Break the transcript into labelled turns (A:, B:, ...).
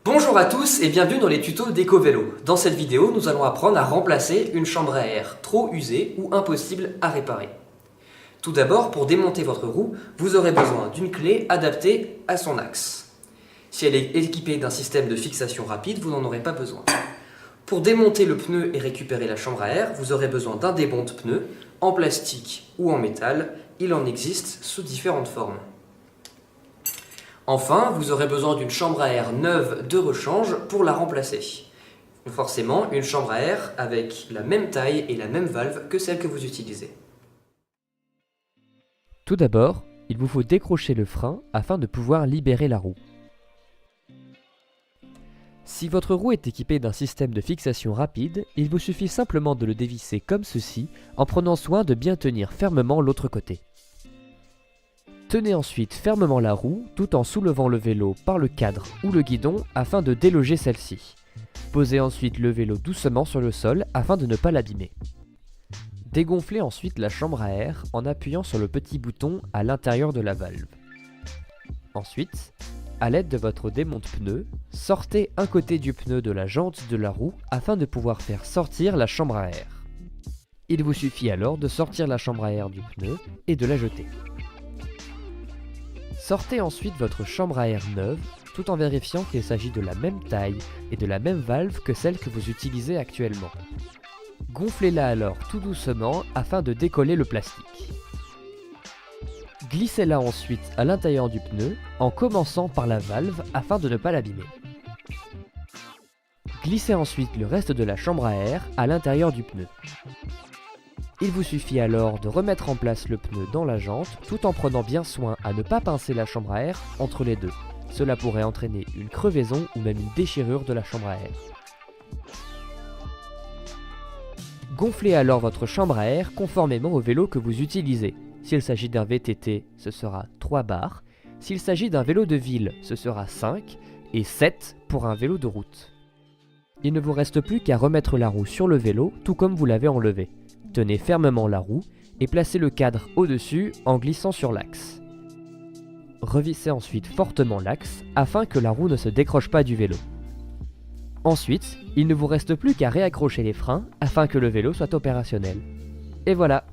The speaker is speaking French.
A: Bonjour à tous et bienvenue dans les tutos d'EcoVélo. Dans cette vidéo, nous allons apprendre à remplacer une chambre à air trop usée ou impossible à réparer. Tout d'abord, pour démonter votre roue, vous aurez besoin d'une clé adaptée à son axe. Si elle est équipée d'un système de fixation rapide, vous n'en aurez pas besoin. Pour démonter le pneu et récupérer la chambre à air, vous aurez besoin d'un démonte-pneu en plastique ou en métal. Il en existe sous différentes formes. Enfin, vous aurez besoin d'une chambre à air neuve de rechange pour la remplacer. Forcément, une chambre à air avec la même taille et la même valve que celle que vous utilisez.
B: Tout d'abord, il vous faut décrocher le frein afin de pouvoir libérer la roue. Si votre roue est équipée d'un système de fixation rapide, il vous suffit simplement de le dévisser comme ceci en prenant soin de bien tenir fermement l'autre côté. Tenez ensuite fermement la roue tout en soulevant le vélo par le cadre ou le guidon afin de déloger celle-ci. Posez ensuite le vélo doucement sur le sol afin de ne pas l'abîmer. Dégonflez ensuite la chambre à air en appuyant sur le petit bouton à l'intérieur de la valve. Ensuite, à l'aide de votre démonte-pneu, sortez un côté du pneu de la jante de la roue afin de pouvoir faire sortir la chambre à air. Il vous suffit alors de sortir la chambre à air du pneu et de la jeter. Sortez ensuite votre chambre à air neuve, tout en vérifiant qu'il s'agit de la même taille et de la même valve que celle que vous utilisez actuellement. Gonflez-la alors tout doucement afin de décoller le plastique. Glissez-la ensuite à l'intérieur du pneu en commençant par la valve afin de ne pas l'abîmer. Glissez ensuite le reste de la chambre à air à l'intérieur du pneu. Il vous suffit alors de remettre en place le pneu dans la jante tout en prenant bien soin à ne pas pincer la chambre à air entre les deux. Cela pourrait entraîner une crevaison ou même une déchirure de la chambre à air. Gonflez alors votre chambre à air conformément au vélo que vous utilisez. S'il s'agit d'un VTT, ce sera 3 bars. S'il s'agit d'un vélo de ville, ce sera 5 et 7 pour un vélo de route. Il ne vous reste plus qu'à remettre la roue sur le vélo tout comme vous l'avez enlevé. Tenez fermement la roue et placez le cadre au-dessus en glissant sur l'axe. Revissez ensuite fortement l'axe afin que la roue ne se décroche pas du vélo. Ensuite, il ne vous reste plus qu'à réaccrocher les freins afin que le vélo soit opérationnel. Et voilà!